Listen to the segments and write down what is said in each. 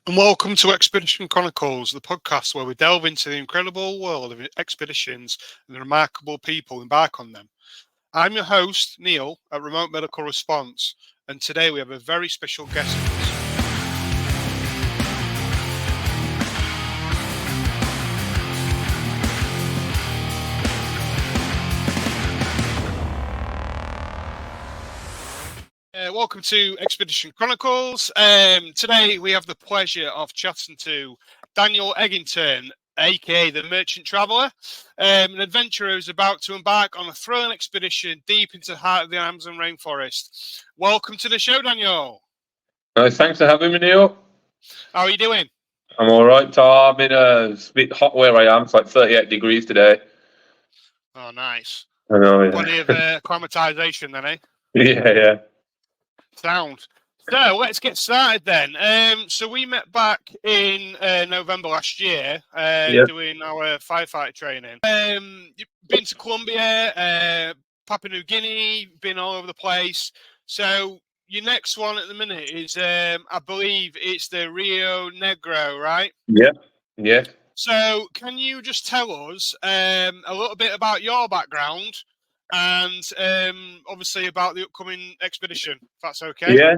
And welcome to Expedition Chronicles, the podcast where we delve into the incredible world of expeditions and the remarkable people who embark on them. I'm your host, Neil, at Remote Medical Response, and today we have a very special guest with us. Welcome to Expedition Chronicles. Today we have the pleasure of chatting to Daniel Eggington, aka the Merchant Traveller, an adventurer who's about to embark on a thrilling expedition deep into the heart of the Amazon rainforest. Welcome to the show, Daniel. Thanks for having me, Neil. How are you doing? I'm all right, Tom. I'm in it's a bit hot where I am. It's like 38 degrees today. Oh, nice. I know, yeah. Plenty of acclimatization then, eh? Yeah. Sound. So let's get started then. So we met back in November last year doing our firefighter training. You've been to Colombia, Papua New Guinea, been all over the place. So your next one at the minute is, I believe it's the Rio Negro, right? Yeah. So can you just tell us a little bit about your background and obviously about the upcoming expedition, if that's okay? Yeah.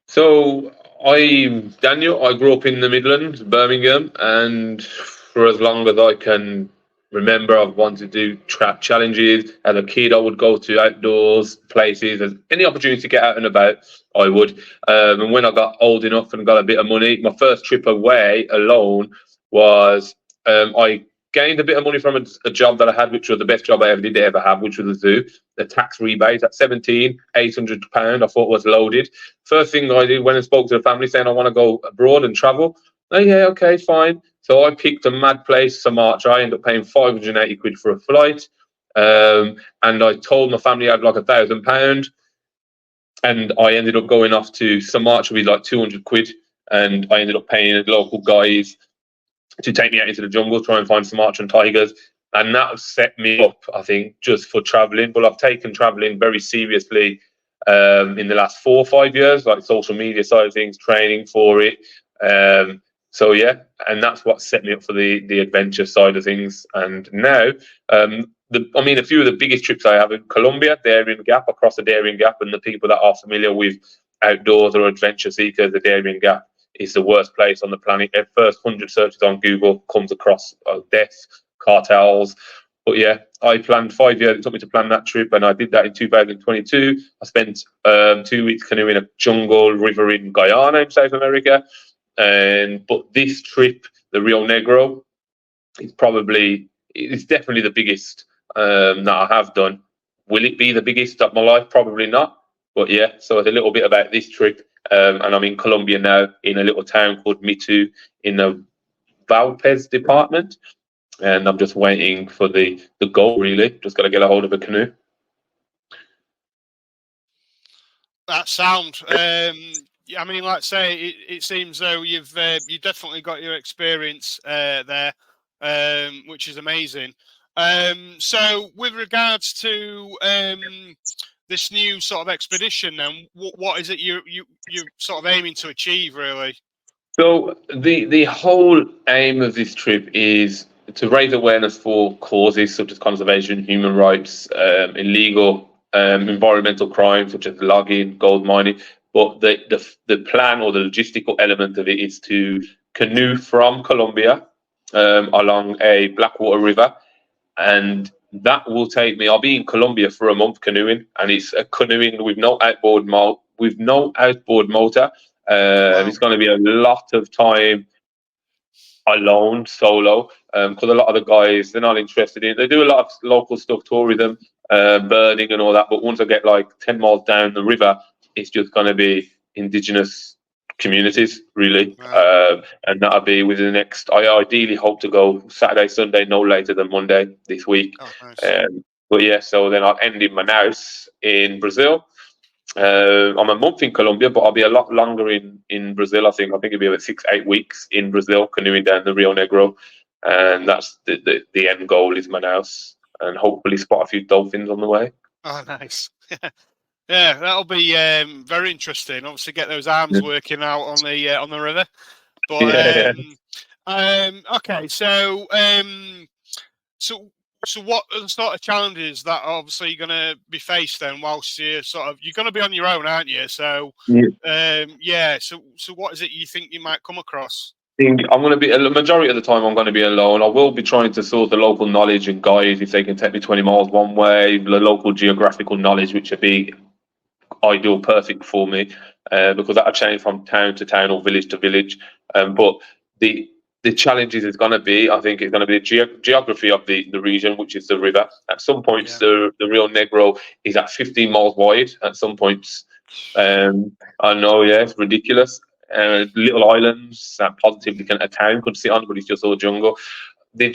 So I'm Daniel. I grew up in the Midlands, Birmingham, and for as long as I can remember, I've wanted to do challenges. As a kid, I would go to outdoors places. As any opportunity to get out and about, I would. And when I got old enough and got a bit of money, my first trip away alone was I gained a bit of money from a job that I had, which was the best job I ever have, which was a zoo. The tax rebate at 17, £800, I thought was loaded. First thing I did when I spoke to the family saying I want to go abroad and travel. Oh, yeah, okay, fine. So I picked a mad place, Sumatra. I ended up paying £580 for a flight. And I told my family I had like £1,000. And I ended up going off to Sumatra with like £200. And I ended up paying local guys to take me out into the jungle, try and find Sumatran tigers. And that set me up, I think, just for traveling. But I've taken traveling very seriously in the last 4 or 5 years, like social media side of things, training for it. So yeah, and that's what set me up for the adventure side of things. And now, a few of the biggest trips I have in Colombia, Darien Gap, across the Darien Gap, and the people that are familiar with outdoors or adventure seekers, the Darien Gap is the worst place on the planet. The first 100 searches on Google comes across death, cartels. But yeah, I planned 5 years. It took me to plan that trip, and I did that in 2022. I spent 2 weeks canoeing a jungle river in Guyana in South America. But this trip, the Rio Negro, it's definitely the biggest that I have done. Will it be the biggest of my life? Probably not. But yeah, so it's a little bit about this trip. And I'm in Colombia now, in a little town called Mitu, in the Valpes department. And I'm just waiting for the goal, really. Just got to get a hold of a canoe. That sound. I mean, like I say, it seems though you definitely got your experience there, which is amazing. So, with regards to this new sort of expedition, then what is it you're sort of aiming to achieve, really? So the whole aim of this trip is to raise awareness for causes such as conservation, human rights, illegal environmental crimes such as logging, gold mining. But the plan or the logistical element of it is to canoe from Colombia along a Blackwater River, and that will take me. I'll be in Colombia for a month canoeing, and it's a canoeing with no outboard motor. Wow. It's going to be a lot of time alone, solo, because a lot of the guys, they're not interested in. They do a lot of local stuff, tourism, birding and all that. But once I get like 10 miles down the river, it's just going to be indigenous communities, really. Wow. And that'll be within the next. I ideally hope to go Saturday, Sunday, no later than Monday this week. Oh, nice. But yeah, so then I'll end in Manaus in Brazil. I'm a month in Colombia, but I'll be a lot longer in Brazil. I think it'll be about 6-8 weeks in Brazil, canoeing down the Rio Negro, and that's the end goal is Manaus, and hopefully spot a few dolphins on the way. Oh, nice. Yeah, that'll be very interesting. Obviously, get those arms working out on the river. But okay, so so what are the sort of challenges that obviously you're going to be faced then whilst you're going to be on your own, aren't you? So yeah. So what is it you think you might come across? I'm going to be the majority of the time. I'm going to be alone. I will be trying to source the local knowledge and guide if they can take me 20 miles one way. The local geographical knowledge, which would be ideal, perfect for me, because that'll change from town to town or village to village. But the challenges is going to be, I think, it's going to be the geography of the region, which is the river. At some points, the Rio Negro is at 15 miles wide. At some points, I know, yeah, it's ridiculous. Little islands that positively a town could sit on, but it's just all jungle. I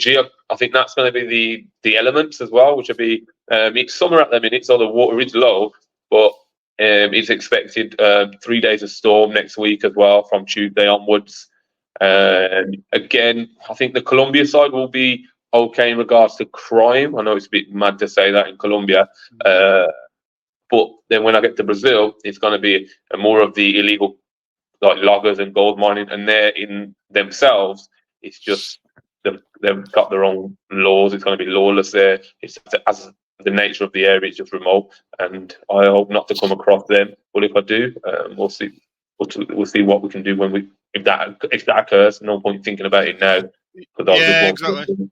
think that's going to be the elements as well, which will be it's summer at the minute, so the water is low, but it's expected 3 days of storm next week as well from Tuesday onwards. Again, I think the Colombia side will be okay in regards to crime. I know it's a bit mad to say that in Colombia, but then when I get to Brazil, it's going to be more of the illegal, like loggers and gold mining, and they're in themselves. It's just they've got their own laws. It's going to be lawless there. It's as the nature of the area is just remote, and I hope not to come across them. But if I do, we'll see. We'll see what we can do if that occurs. No point thinking about it now because I'll just won't. Exactly.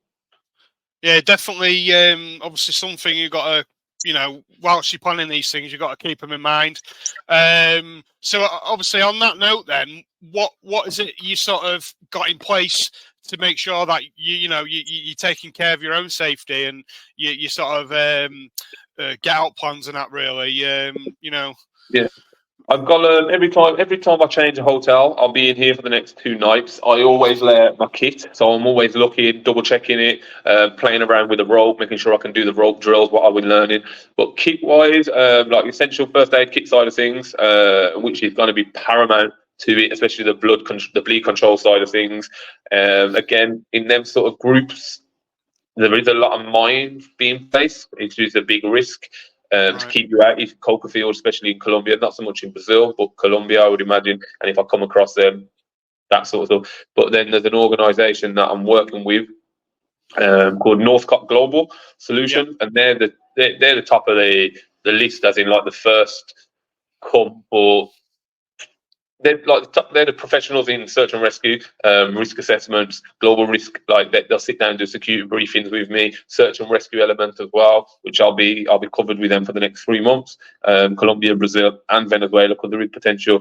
Yeah, definitely. Obviously, something you got to, whilst you're planning these things, you've got to keep them in mind. So, obviously, on that note, then, what is it you sort of got in place to make sure that you're taking care of your own safety and you sort of get out plans and that really, Yeah. I've got every time I change a hotel, I'll be in here for the next 2 nights. I always layer my kit, so I'm always looking, double checking it, playing around with the rope, making sure I can do the rope drills, what I've been learning. But kit wise, like essential first aid kit side of things, which is going to be paramount to it, especially the bleed control side of things. Again, in them sort of groups, there is a lot of mine being placed. It's a big risk. To keep you out of coca fields, especially in Colombia, not so much in Brazil, but Colombia, I would imagine. And if I come across them, that sort of stuff. But then there's an organisation that I'm working with called Northcott Global Solutions, and they're the top of the list, as in like the first come for. They're the professionals in search and rescue, risk assessments, global risk. Like they'll sit down and do security briefings with me, search and rescue element as well, which I'll be covered with them for the next 3 months. Colombia, Brazil, and Venezuela, because there is potential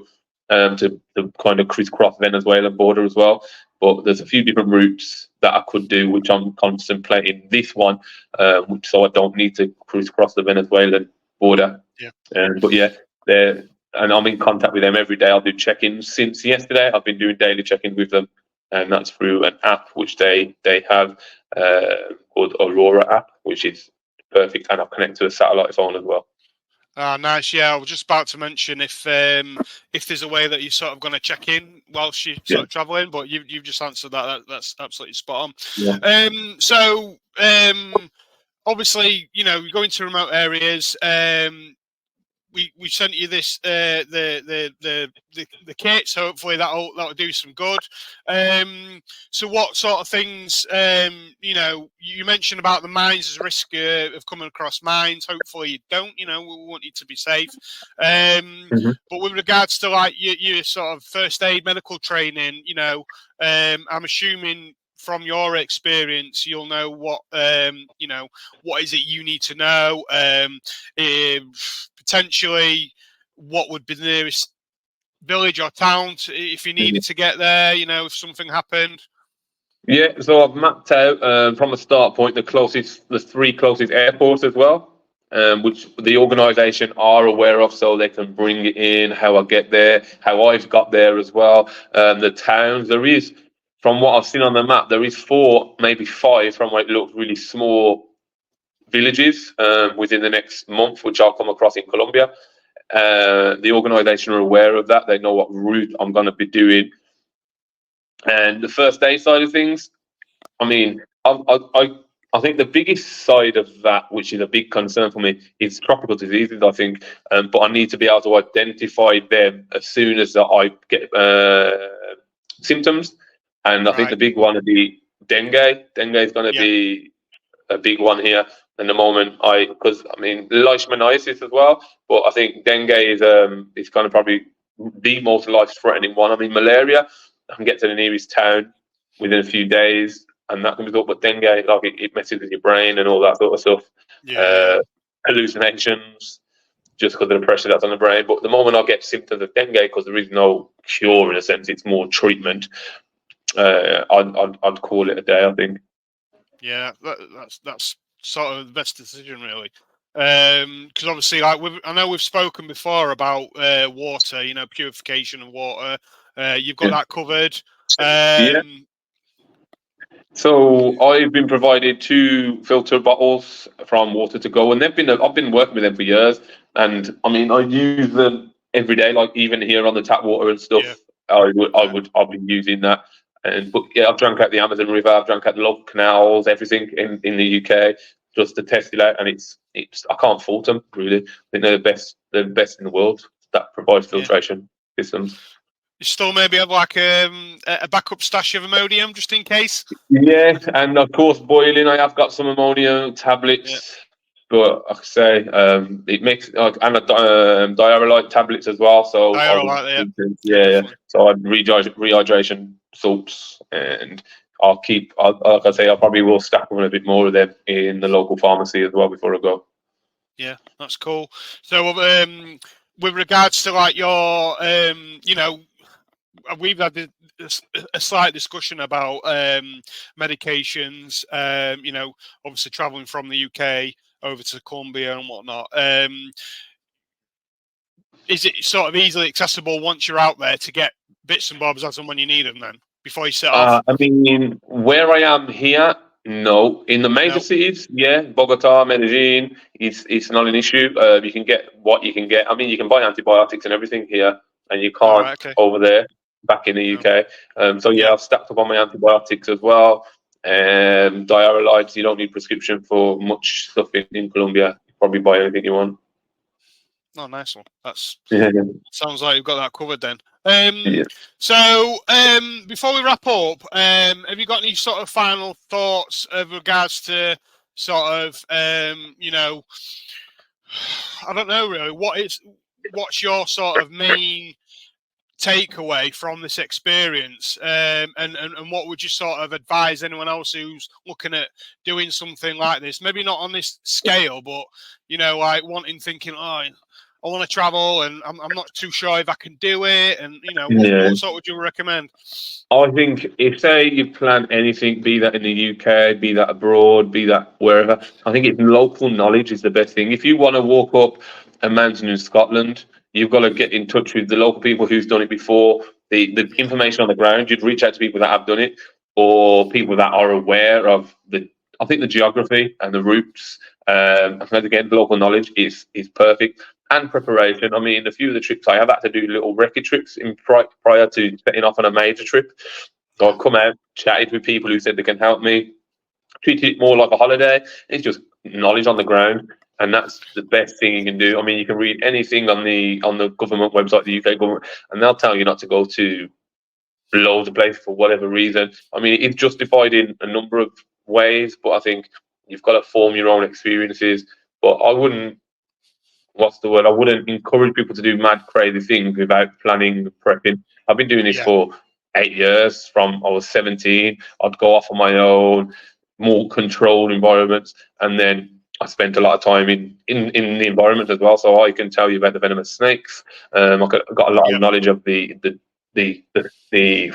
to kind of crisscross Venezuela border as well. But there's a few different routes that I could do, which I'm contemplating this one, so I don't need to crisscross the Venezuelan border. But yeah, and I'm in contact with them every day. I'll do check-ins. Since yesterday, I've been doing daily check-ins with them, and that's through an app which they have called Aurora app, which is perfect, and I've connected to a satellite phone as well. Nice. Yeah, I was just about to mention if there's a way that you're sort of going to check in whilst you're sort of traveling, but you've just answered that. That's absolutely spot on. Yeah. Obviously, you're going to remote areas. We sent you this the kit, so hopefully that'll do some good. So what sort of things you mentioned about the mines as a risk of coming across mines. Hopefully you don't. We want you to be safe. But with regards to like your sort of first aid medical training, I'm assuming from your experience, you'll know what what is it you need to know. Potentially, what would be the nearest village or town if you needed to get there? If something happened. Yeah, so I've mapped out from a start point the 3 closest airports as well, which the organisation are aware of, so they can bring it in. How I get there, how I've got there as well. The towns there is. From what I've seen on the map, there is 4, maybe 5 from what it looks really small villages within the next month, which I'll come across in Colombia. The organisation are aware of that. They know what route I'm going to be doing. And the first aid side of things, I mean, I think the biggest side of that, which is a big concern for me, is tropical diseases, I think. But I need to be able to identify them as soon as I get symptoms, and I think the big one would be dengue. Dengue is going to be a big one here. In the moment, because leishmaniasis as well, but I think dengue is kind of probably the most life-threatening one. I mean, malaria, I can get to the nearest town within a few days, and that can be thought. But dengue, like it messes with your brain and all that sort of stuff. Hallucinations, just because of the pressure that's on the brain. But the moment I get symptoms of dengue, because there is no cure in a sense, it's more treatment. I'd call it a day, I think. Yeah, that's sort of the best decision, really. Because obviously, like I know we've spoken before about water, purification of water. You've got that covered. Yeah. So I've been provided 2 filter bottles from Water to Go, and I've been working with them for years. And I mean, I use them every day, like even here on the tap water and stuff. Yeah. I'll be using that. But I've drank at the Amazon River, I've drank at the local canals, everything in the UK, just to test it out. And it's I can't fault them, really. I think they're the best in the world that provide filtration systems. You still maybe have like a backup stash of ammonium just in case? Yeah, and of course boiling. I have got some ammonium tablets, but like I say, it makes and diarrhea tablets as well. So so I'd rehydration salts, and I'll like I say, I probably will stack them a bit more of them in the local pharmacy as well before I go. Yeah, that's cool. So with regards to like your we've had a slight discussion about medications, obviously traveling from the UK over to Colombia and whatnot. Is it sort of easily accessible once you're out there to get bits and bobs as and when you need them then, before you set off? I mean, where I am here, no. In the major cities, yeah, Bogota, Medellin, it's not an issue. You can get what you can get. I mean, you can buy antibiotics and everything here, and you can't over there back in the UK. So I've stacked up on my antibiotics as well. Diarrhea, you don't need prescription for much stuff in Colombia. You probably buy anything you want. Oh, nice one. Sounds like you've got that covered then. So before we wrap up, have you got any sort of final thoughts of regards to sort of I don't know really, what's your sort of main takeaway from this experience, and what would you sort of advise anyone else who's looking at doing something like this? Maybe not on this scale, but like thinking, I want to travel and I'm not too sure if I can do it. And, what sort would you recommend? I think if, say, you plan anything, be that in the UK, be that abroad, be that wherever, I think local knowledge is the best thing. If you want to walk up a mountain in Scotland, you've got to get in touch with the local people who's done it before. The information on the ground, you'd reach out to people that have done it or people that are aware of the geography and the routes. And again, local knowledge is perfect. And preparation. I mean, a few of the trips I have had to do little recce trips prior to setting off on a major trip. So I've come out, chatted with people who said they can help me, treated it more like a holiday. It's just knowledge on the ground, and that's the best thing you can do. I mean, you can read anything on the government website, the UK government, and they'll tell you not to go to loads of places for whatever reason. I mean, it's justified in a number of ways, but I think you've got to form your own experiences. But I wouldn't encourage people to do mad, crazy things without planning and prepping. I've been doing this for 8 years. From I was 17, I'd go off on my own, more controlled environments, and then I spent a lot of time in the environment as well. So I can tell you about the venomous snakes. I've got a lot of knowledge of the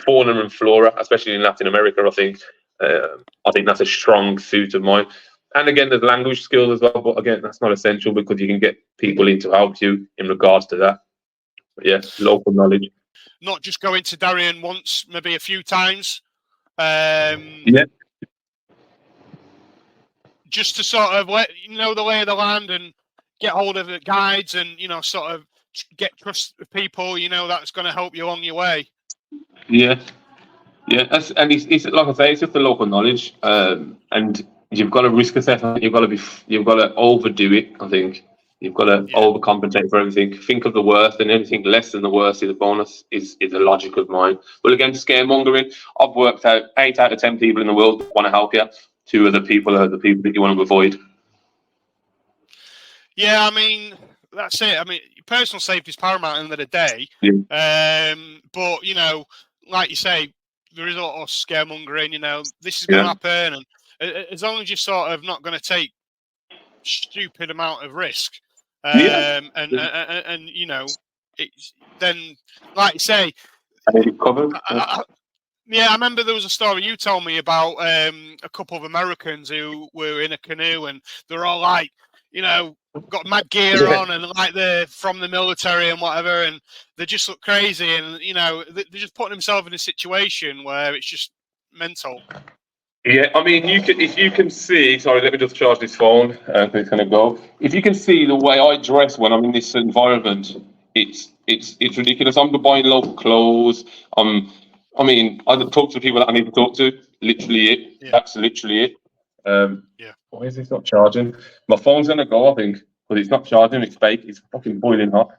fauna and flora, especially in Latin America. I think that's a strong suit of mine. And again, there's language skills as well, but again, that's not essential because you can get people in to help you in regards to that. But local knowledge. Not just going to Darien once, maybe a few times. Just to sort of let the lay of the land and get hold of the guides and sort of get trust with people. That's going to help you along your way. Yeah. And it's like I say, it's just the local knowledge, and you've got to risk assess. You've got to overdo it. I think You've got to overcompensate for everything. Think of the worst, and anything less than the worst is a bonus. Is a logic of mine. Well, again, scaremongering. I've worked out 8 out of 10 people in the world want to help you. 2 other people are the people that you want to avoid. Yeah, I mean, that's it. I mean, personal safety is paramount at the end of the day. Yeah. But, you know, like you say, there is a lot of scaremongering, you know, this is going to happen. And as long as you're sort of not going to take stupid amount of risk, and you know, it's then, like you say, yeah, I remember there was a story you told me about a couple of Americans who were in a canoe and they're all like, you know, got mad gear on and like they're from the military and whatever, and they just look crazy, and you know, they're just putting themselves in a situation where it's just mental. Yeah, I mean, if you can see. Sorry, let me just charge this phone. It's going to go. If you can see the way I dress when I'm in this environment, it's ridiculous. I'm buying local clothes. I mean, I talk to the people that I need to talk to. Literally it. Yeah. That's literally it. Why is this not charging? My phone's going to go, I think, because it's not charging. It's fake. It's fucking boiling hot.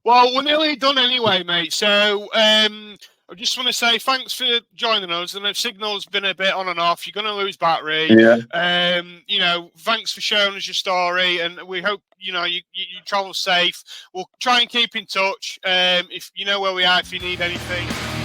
Well, we're nearly done anyway, mate. So I just want to say thanks for joining us. And the signal's been a bit on and off. You're going to lose battery. Yeah. You know, thanks for showing us your story, and we hope you know you travel safe. We'll try and keep in touch. If you know where we are, if you need anything.